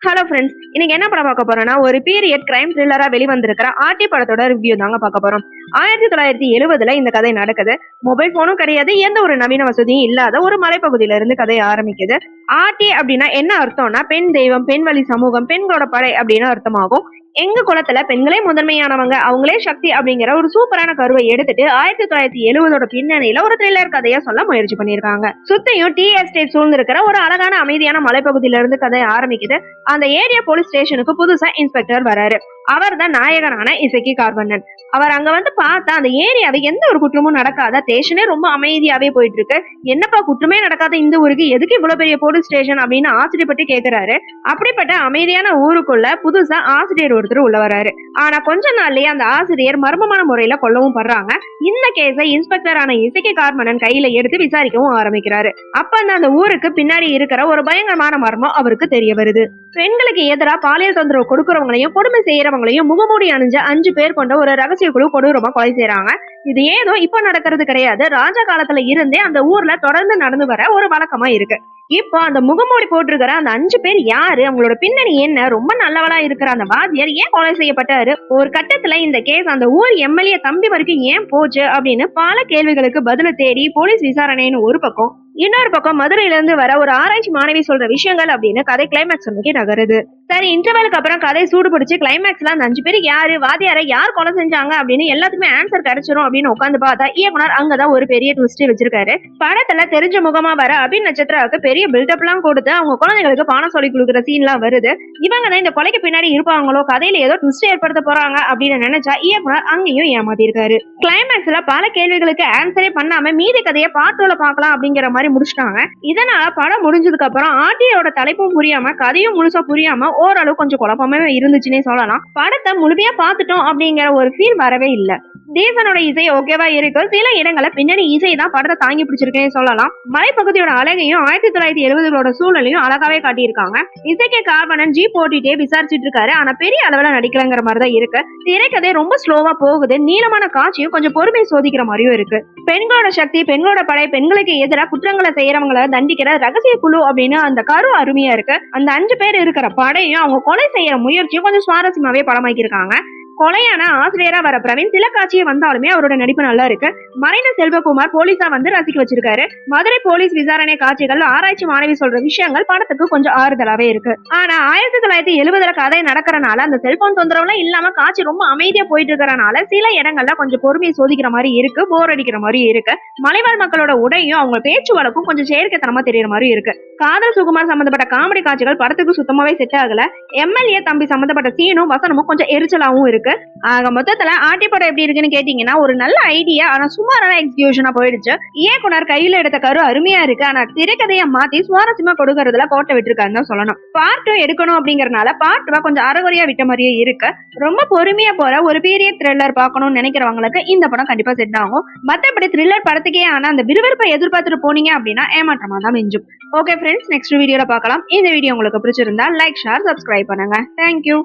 Hello friends, இன்னைக்கு என்ன படம் பார்க்க போறோம்னா ஒரு பீரியட் கிரைம் த்ரில்லரா வெளிவந்திருக்கிற ஆர்டி படத்தோட ரிவ்யூ தாங்க பார்க்க போறோம். 1970 இந்த கதை நடக்குது. மொபைல் போனும் கிடையாது, எந்த ஒரு நவீன வசதியும் இல்லாத ஒரு மலைப்பகுதியில இருந்து கதை ஆரம்பிக்குது. ஆர்டி அப்படின்னா என்ன அர்த்தம்னா பெண் தெய்வம், பெண் வழி சமூகம், பெண்களோட படை அப்படின்னு அர்த்தமாகும். எங்க குலத்துல பெண்களே முதன்மையானவங்க, அவங்களே சக்தி அப்படிங்கிற ஒரு சூப்பரான கருவை எடுத்துட்டு 1970 பின்னணியில ஒரு த்ரில்லர் கதையா சொல்ல முயற்சி பண்ணிருக்காங்க. சுத்தையும் டீ எஸ்டேட் சூழ்ந்து இருக்கிற ஒரு அழகான அமைதியான மலைப்பகுதியில இருந்து கதை ஆரம்பிக்குது. அந்த ஏரியா போலீஸ் ஸ்டேஷனுக்கு புதுசா இன்ஸ்பெக்டர் வராரு. அவர் தான் நாயகனான இசக்கி கார்பண்ணன். அவர் அங்க வந்து பார்த்தா அந்த ஏரியாவை எந்த ஒரு குற்றமும் நடக்காத ஸ்டேஷனே ரொம்ப அமைதியாவே போயிட்டு இருக்கு. என்னப்பா குற்றமே நடக்காத இந்த ஊருக்கு எதுக்கு இவ்வளவு பெரிய போலீஸ் ஸ்டேஷன் அப்படின்னு ஆச்சரியப்பட்டு கேக்குறாரு. அப்படிப்பட்ட அமைதியான ஊருக்குள்ள புதுசா ஆசிரியர் ஒருத்தர் உள்ள வராரு. ஆனா கொஞ்ச நாள்லயே அந்த ஆசிரியர் மர்மமான முறையில கொல்லவும் படுறாங்க. இந்த கேஸை இன்ஸ்பெக்டரான இசக்கி கார்பண்ணன் கையில எடுத்து விசாரிக்கவும் ஆரம்பிக்கிறாரு. அப்ப அந்த ஊருக்கு பின்னாடி இருக்கிற ஒரு பயங்கரமான மர்மம் அவருக்கு தெரிய வருது. பெண்களுக்கு எதிராக பாலியல் தொந்தரவு கொடுக்கறவங்களையும் கொடுமை செய்யறவங்களையும் முகமூடி அணிஞ்ச 5 பேர் கொண்ட ஒரு ரகசிய குழு கொடூரமா கொலை செய்யறாங்க. இது ஏதோ இப்ப நடக்கிறது கிடையாது, ராஜா காலத்துல இருந்தே அந்த ஊர்ல தொடர்ந்து நடந்து வர ஒரு வழக்கமா இருக்கு. இப்போ அந்த முகமூடி போட்டிருக்கிற அந்த 5 பேர் யாரு, அவங்களோட பின்னணி என்ன, ரொம்ப நல்லவளா இருக்கிற அந்த வாத்தியார் ஏன் கொலை செய்யப்பட்டாரு, ஒரு கட்டத்துல இந்த கேஸ் அந்த ஊர் எம்எல்ஏ தம்பி வரைக்கும் ஏன் போச்சு அப்படின்னு பல கேள்விகளுக்கு பதில தேடி போலீஸ் விசாரணைன்னு ஒரு பக்கம், இன்னொரு பக்கம் மதுரையில இருந்து வர ஒரு ஆராய்ச்சி மாணவி சொல்ற விஷயங்கள் அப்படின்னு கதை கிளைமேக்ஸ் நோக்கி நகருது. சரி, இன்டர்வலுக்கு அப்புறம் கதை சூடு பிடிச்சு கிளைமேக்ஸ்ல அந்த 5 பேர் யாரு, வாத்தியாரை யார் கொலை செஞ்சாங்க அப்படின்னு எல்லாத்துக்குமே ஆன்சர் கிடைச்சிரும் அப்படின்னு உட்காந்து பார்த்தா இயக்குனர் அங்கதான் ஒரு பெரிய ட்விஸ்ட் வச்சிருக்காரு. படத்துல தெரிஞ்ச முகமா வர அபின் நட்சத்திராவுக்கு பெரிய பில்டப் எல்லாம் கொடுத்து அவங்க குழந்தைகளுக்கு பாடம் சொல்லி கொடுக்குற சீன் எல்லாம் வருது. இவங்க தான் இந்த கொலைக்கு பின்னாடி இருப்பாங்களோ, கதையில ஏதோ ட்விஸ்ட் ஏற்படுத்த போறாங்க அப்படின்னு நினைச்சா இயக்குனர் அங்கேயும் ஏமாத்திருக்காரு. கிளைமேக்ஸ்ல பல கேள்விகளுக்கு ஆன்சரே பண்ணாம மீதி கதையை பார்ட்டோல பார்க்கலாம் அப்படிங்கிற மாதிரி முடிச்சிட்டாங்க. இதனால படம் முடிஞ்சதுக்கு அப்புறம் ஆர்டியோட தலைப்பும் புரியாம கதையும் முழுசா புரியாம ஓரளவு கொஞ்சம் குழப்பமே இருந்துச்சுன்னே சொல்லலாம். படத்தை முழுமையா பார்த்துட்டோம் அப்படிங்கிற ஒரு ஃபீல் வரவே இல்ல. தேசனோட இசை ஓகேவா இருக்கு, சில இடங்களை பின்னணி இசை தான் படத்தை தாங்கி பிடிச்சிருக்கேன்னு சொல்லலாம். மலைப்பகுதியோட அழகையும் 1970 சூழலையும் அழகாவே காட்டியிருக்காங்க. இசைக்கு கார்பனன் ஜீப் ஓட்டிட்டே விசாரிச்சுட்டு இருக்காரு, ஆனா பெரிய அளவுல நடிக்கலங்கிற மாதிரிதான் இருக்கு. திரைக்கதை ரொம்ப ஸ்லோவா போகுது, நீளமான காட்சியும் கொஞ்சம் பொறுமை சோதிக்கிற மாதிரியும் இருக்கு. பெண்களோட சக்தி, பெண்களோட படை, பெண்களுக்கு எதிராக குற்றங்களை செய்யறவங்களை தண்டிக்கிற ரகசிய குழு அப்படின்னு அந்த கரு அருமையா இருக்கு. அந்த 5 பேர் இருக்கிற படையும் அவங்க கொலை செய்யற முயற்சியும் கொஞ்சம் சுவாரஸ்யமாவே படமாக்கியிருக்காங்க. கொலையான ஆசிரியரா வர பிரவீன் சில காட்சியை வந்தாலுமே அவரோட நடிப்பு நல்லா இருக்கு. மறைந்த செல்வகுமார் போலீஸா வந்து ரசிக்க வச்சிருக்காரு. மதுரை போலீஸ் விசாரணை காட்சிகள், ஆராய்ச்சி மாணவி சொல்ற விஷயங்கள் படத்துக்கு கொஞ்சம் ஆறுதலாவே இருக்கு. ஆனா 1970 கதை நடக்கிறனால அந்த செல்போன் தொந்தரவுலாம் இல்லாம காட்சி ரொம்ப அமைதியா போயிட்டு இருக்கிறனால சில இடங்கள்ல கொஞ்சம் பொறுமையை சோதிக்கிற மாதிரி இருக்கு, போர் அடிக்கிற மாதிரி இருக்கு. மலைவாழ் மக்களோட உடையும் அவங்க பேச்சு வழக்கும் கொஞ்சம் செயற்கைத்தனமா தெரியற மாதிரி இருக்கு. காதல் சுகுமார் சம்பந்தப்பட்ட காமெடி காட்சிகள் படத்துக்கு சுத்தமாவே செட் ஆகல. எம்எல்ஏ தம்பி சம்பந்தப்பட்ட சீனும் வசனமும் கொஞ்சம் எரிச்சலாவும் இருக்கு. ஆக மொத்தத்துல ஆர்டி படம் எப்படி இருக்குன்னு கேட்டீங்கன்னா ஒரு நல்ல ஐடியா, ஆனா சுமாரான எக்ஸிகியூஷனா போயிடுச்சு. இயக்குனர் கையில எடுத்த கரு அருமையா இருக்கு, ஆனா திரைக்கதையை மாத்தி சுவாரஸ்யமா கொடுக்கறதுல கோட்டை விட்டுருக்காருன்னு சொல்லணும். பார்ட் 2 எடுக்கணும் அப்படிங்கறதுனால பார்ட் 2 கொஞ்சம் அறகுறையா விட்ட மாதிரியே இருக்கு. ரொம்ப பொறுமையா போற ஒரு பீரியட் த்ரில்லர் பார்க்கணும்னு நினைக்கிறவங்களுக்கு இந்த படம் கண்டிப்பா செட் ஆகும். மத்தபடி த்ரில்லர் படத்துக்கே ஆனா அந்த விறுவிறுப்பை எதிர்பார்த்துட்டு போனீங்க அப்படின்னா ஏமாற்றமா தான் மிஞ்சும். ஓகே ஃப்ரெண்ட்ஸ், நெக்ஸ்ட் வீடியோல பார்க்கலாம். இந்த வீடியோ உங்களுக்கு பிடிச்சிருந்தா லைக், ஷேர், சப்ஸ்கிரைப் பண்ணுங்க. தேங்க்யூ.